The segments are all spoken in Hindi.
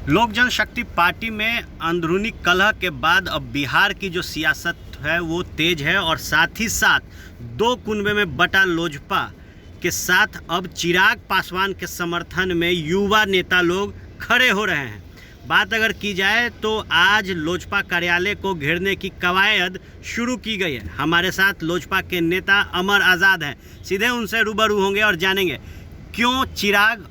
लोक जनशक्ति पार्टी में अंदरूनी कलह के बाद अब बिहार की जो सियासत है वो तेज है और साथ ही साथ दो कुनबे में बटा लोजपा के साथ अब चिराग पासवान के समर्थन में युवा नेता लोग खड़े हो रहे हैं। बात अगर की जाए तो आज लोजपा कार्यालय को घेरने की कवायद शुरू की गई है। हमारे साथ लोजपा के नेता अमर आज़ाद हैं, सीधे उनसे रूबरू होंगे और जानेंगे क्यों चिराग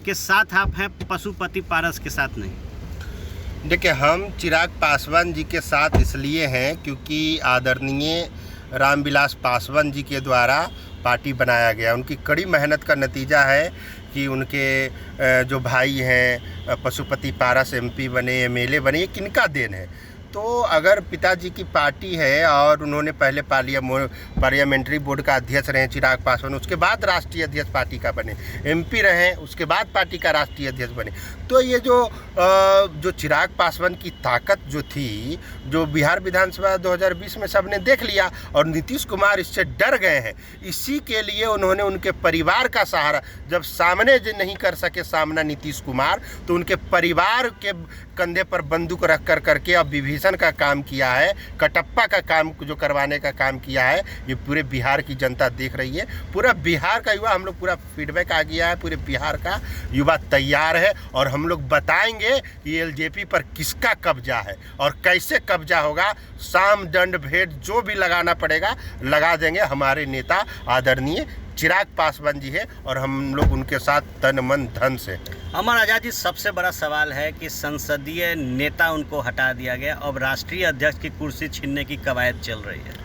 के साथ आप हैं, पशुपति पारस के साथ नहीं। देखिए, हम चिराग पासवान जी के साथ इसलिए हैं क्योंकि आदरणीय रामविलास पासवान जी के द्वारा पार्टी बनाया गया। उनकी कड़ी मेहनत का नतीजा है कि उनके जो भाई हैं पशुपति पारस एमपी बने, एमएलए बने, ये किनका देन है। तो अगर पिताजी की पार्टी है और उन्होंने पहले पार्लियामेंट्री बोर्ड का अध्यक्ष रहे चिराग पासवान, उसके बाद राष्ट्रीय अध्यक्ष पार्टी का बने, एमपी रहे, उसके बाद पार्टी का राष्ट्रीय अध्यक्ष बने, तो ये जो चिराग पासवान की ताकत जो थी, जो बिहार विधानसभा 2020 में सबने देख लिया और नीतीश कुमार इससे डर गए हैं। इसी के लिए उन्होंने उनके परिवार का सहारा, जब सामने जो नहीं कर सके सामना नीतीश कुमार, तो उनके परिवार के कंधे पर बंदूक रख कर करके अब विभीषण का काम किया है, कटप्पा का काम जो करवाने का काम किया है। ये पूरे बिहार की जनता देख रही है, पूरा बिहार का युवा, हम लोग पूरा फीडबैक आ गया है, पूरे बिहार का युवा तैयार है और हम लोग बताएंगे कि एलजेपी पर किसका कब्जा है और कैसे कब्जा होगा। साम दंड भेद जो भी लगाना पड़ेगा लगा देंगे। हमारे नेता आदरणीय चिराग पासवान जी है और हम लोग उनके साथ तन मन धन से। अमर आज़ाद जी, सबसे बड़ा सवाल है कि संसदीय नेता उनको हटा दिया गया, अब राष्ट्रीय अध्यक्ष की कुर्सी छीनने की कवायद चल रही है।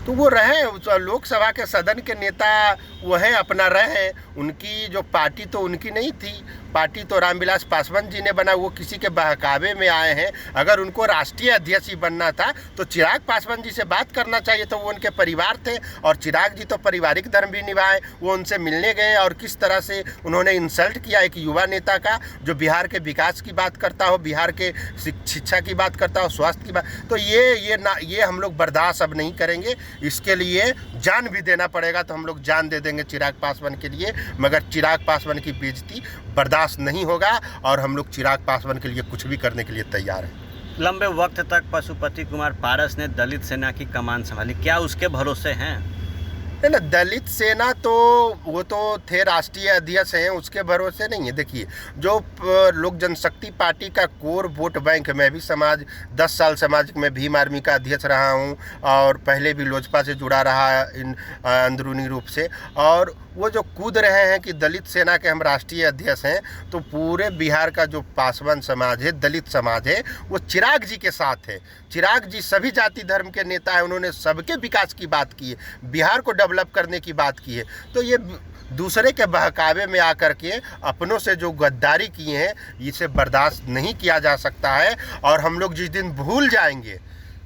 तो वो रहे लोकसभा के सदन के नेता, वो हैं, अपना रहे। उनकी जो पार्टी तो उनकी नहीं थी, पार्टी तो रामविलास पासवान जी ने बना, वो किसी के बहकावे में आए हैं। अगर उनको राष्ट्रीय अध्यक्ष ही बनना था तो चिराग पासवान जी से बात करना चाहिए, तो वो उनके परिवार थे और चिराग जी तो पारिवारिक धर्म भी निभाए। वो उनसे मिलने गए और किस तरह से उन्होंने इंसल्ट किया एक युवा नेता का, जो बिहार के विकास की बात करता हो, बिहार के शिक्षा की बात करता हो, स्वास्थ्य की बात। तो ये हम लोग बर्दाश्त अब नहीं करेंगे। इसके लिए जान भी देना पड़ेगा तो हम लोग जान दे देंगे चिराग पासवान के लिए, मगर चिराग पासवान की बेइज्जती बर्दाश्त नहीं होगा और हम लोग चिराग पासवान के लिए कुछ भी करने के लिए तैयार हैं। लंबे वक्त तक पशुपति कुमार पारस ने दलित सेना की कमान संभाली, क्या उसके भरोसे हैं? ना, दलित सेना तो वो तो थे राष्ट्रीय अध्यक्ष हैं, उसके भरोसे नहीं है। देखिए, जो लोक जनशक्ति पार्टी का कोर वोट बैंक, मैं भी 10 साल समाज में भीम आर्मी का अध्यक्ष रहा हूं और पहले भी लोजपा से जुड़ा रहा अंदरूनी रूप से। और वो जो कूद रहे हैं कि दलित सेना के हम राष्ट्रीय अध्यक्ष हैं, तो पूरे बिहार का जो पासवान समाज है, दलित समाज है, वो चिराग जी के साथ है। चिराग जी सभी जाति धर्म के नेता हैं, उन्होंने सबके विकास की बात की है, बिहार को डेवलप करने की बात की है। तो ये दूसरे के बहकावे में आकर के अपनों से जो गद्दारी किए हैं, इसे बर्दाश्त नहीं किया जा सकता है। और हम लोग जिस दिन भूल जाएंगे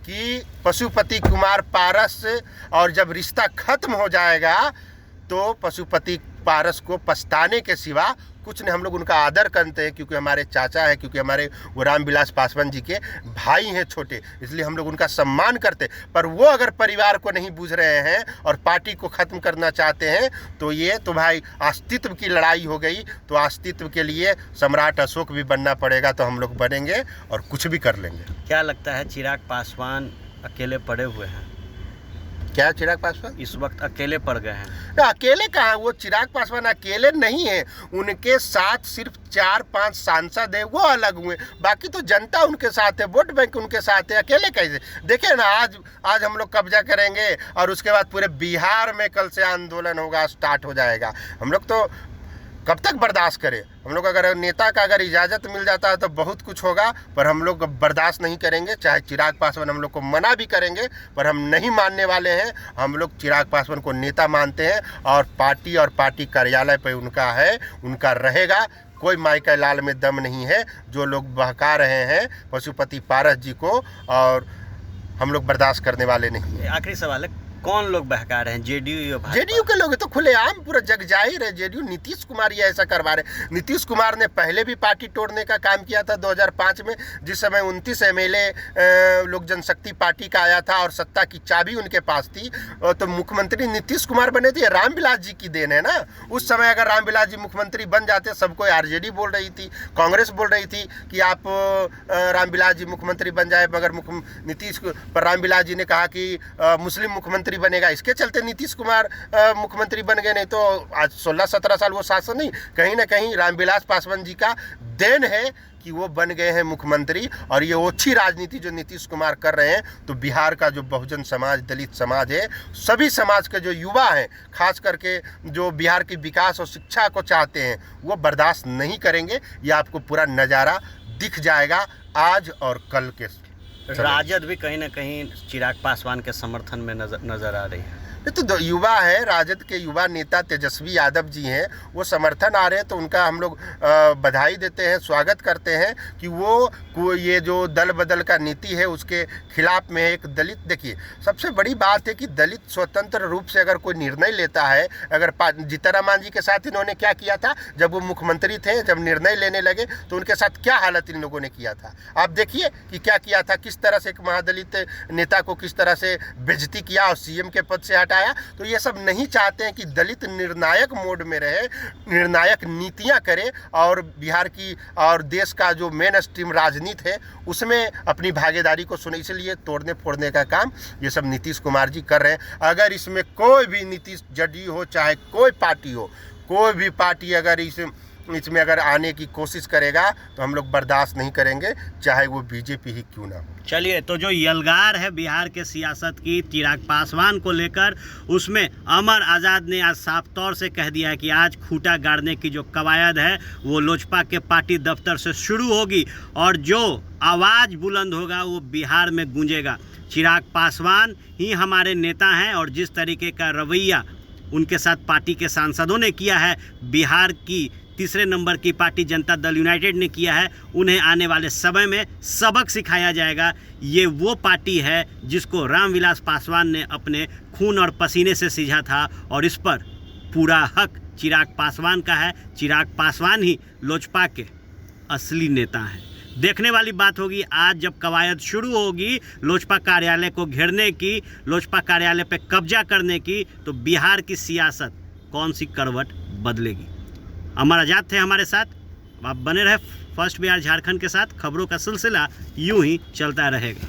कि पशुपति कुमार पारस, और जब रिश्ता खत्म हो जाएगा तो पशुपति पारस को पछताने के सिवा कुछ नहीं। हम लोग उनका आदर करते हैं क्योंकि हमारे चाचा हैं, क्योंकि हमारे वो रामविलास पासवान जी के भाई हैं छोटे, इसलिए हम लोग उनका सम्मान करते हैं। पर वो अगर परिवार को नहीं बूझ रहे हैं और पार्टी को ख़त्म करना चाहते हैं, तो ये तो भाई अस्तित्व की लड़ाई हो गई। तो अस्तित्व के लिए सम्राट अशोक भी बनना पड़ेगा, तो हम लोग बनेंगे और कुछ भी कर लेंगे। क्या लगता है चिराग पासवान अकेले पड़े हुए हैं? क्या चिराग पासवान इस वक्त अकेले पड़ गए हैं? ना, अकेले कहाँ, वो चिराग पासवान अकेले नहीं है, उनके साथ सिर्फ 4-5 सांसद है, वो अलग हुए, बाकी तो जनता उनके साथ है, वोट बैंक उनके साथ है। अकेले कैसे? देखिए ना, आज हम लोग कब्जा करेंगे और उसके बाद पूरे बिहार में कल से आंदोलन होगा, स्टार्ट हो जाएगा। हम लोग तो कब तक बर्दाश्त करें? हम लोग अगर नेता का अगर इजाज़त मिल जाता है तो बहुत कुछ होगा, पर हम लोग बर्दाश्त नहीं करेंगे। चाहे चिराग पासवान हम लोग को मना भी करेंगे, पर हम नहीं मानने वाले हैं। हम लोग चिराग पासवान को नेता मानते हैं और पार्टी कार्यालय पे उनका है, उनका रहेगा। कोई माई का लाल में दम नहीं है। जो लोग बहका रहे हैं पशुपति पारस जी को, और हम लोग बर्दाश्त करने वाले नहीं हैं। आखिरी सवाल है, कौन लोग बहका रहे हैं? जेडीयू या भाजपा? जेडीयू के लोग तो खुलेआम पूरा जग जाहिर है। जेडीयू नीतीश कुमार ये ऐसा करवा रहे। नीतीश कुमार ने पहले भी पार्टी तोड़ने का काम किया था 2005 में, जिस समय 29 एमएलए लोक जनशक्ति पार्टी का आया था और सत्ता की चाबी उनके पास थी, तो मुख्यमंत्री नीतीश कुमार बने थे। रामविलास जी की देन है ना। उस समय अगर रामविलास जी मुख्यमंत्री बन जाते, सबको आरजेडी बोल रही थी, कांग्रेस बोल रही थी कि आप रामविलास जी मुख्यमंत्री बन जाए, मगर नीतीश पर रामविलास जी ने कहा कि मुस्लिम मुख्यमंत्री बनेगा। इसके चलते नीतीश कुमार मुख्यमंत्री बन गए। नहीं तो आज 16-17 साल वो शासन नहीं, कहीं ना कहीं रामविलास पासवान जी का देन है कि वो बन गए हैं मुख्यमंत्री। और ये ओछी राजनीति जो नीतीश कुमार कर रहे हैं, तो बिहार का जो बहुजन समाज, दलित समाज है, सभी समाज के जो युवा हैं, खास करके जो बिहार की विकास और शिक्षा को चाहते हैं, वो बर्दाश्त नहीं करेंगे। ये आपको पूरा नज़ारा दिख जाएगा आज और कल के। राजद भी कहीं ना कहीं चिराग पासवान के समर्थन में नजर आ रही है। ये तो युवा है, राजद के युवा नेता तेजस्वी यादव जी हैं, वो समर्थन आ रहे हैं, तो उनका हम लोग बधाई देते हैं, स्वागत करते हैं कि वो ये जो दल बदल का नीति है उसके खिलाफ में एक दलित। देखिए, सबसे बड़ी बात है कि दलित स्वतंत्र रूप से अगर कोई निर्णय लेता है, अगर जीतनराम जी के साथ इन्होंने क्या किया था जब वो मुख्यमंत्री थे, जब निर्णय लेने लगे तो उनके साथ क्या हालत इन लोगों ने किया था। आप देखिए कि क्या किया था, किस तरह से एक महादलित नेता को किस तरह से बेइज्जती किया और सीएम के पद से हटाया। तो ये सब नहीं चाहते हैं कि दलित निर्णायक मोड में रहे, निर्णायक नीतियां करे और बिहार की और देश का जो मेन स्ट्रीम राजनीति है उसमें अपनी भागीदारी को सुने। इसलिए तोड़ने फोड़ने का काम ये सब नीतीश कुमार जी कर रहे हैं। अगर इसमें कोई भी नीतीश जेडीयू हो चाहे कोई पार्टी हो, कोई भी पार्टी अगर इसमें अगर आने की कोशिश करेगा तो हम लोग बर्दाश्त नहीं करेंगे, चाहे वो बीजेपी ही क्यों ना हो। चलिए, तो जो यलगार है बिहार के सियासत की चिराग पासवान को लेकर, उसमें अमर आज़ाद ने आज साफ तौर से कह दिया है कि आज खूंटा गाड़ने की जो कवायद है वो लोजपा के पार्टी दफ्तर से शुरू होगी और जो आवाज़ बुलंद होगा वो बिहार में गूंजेगा। चिराग पासवान ही हमारे नेता हैं और जिस तरीके का रवैया उनके साथ पार्टी के सांसदों ने किया है, बिहार की तीसरे नंबर की पार्टी जनता दल यूनाइटेड ने किया है, उन्हें आने वाले समय में सबक सिखाया जाएगा। ये वो पार्टी है जिसको रामविलास पासवान ने अपने खून और पसीने से सींचा था और इस पर पूरा हक चिराग पासवान का है। चिराग पासवान ही लोजपा के असली नेता हैं। देखने वाली बात होगी आज जब कवायद शुरू होगी लोजपा कार्यालय को घेरने की, लोजपा कार्यालय पर कब्जा करने की, तो बिहार की सियासत कौन सी करवट बदलेगी। अमर आज़ाद थे हमारे साथ, आप बने रहे फर्स्ट बिहार झारखंड के साथ। खबरों का सिलसिला यूं ही चलता रहेगा।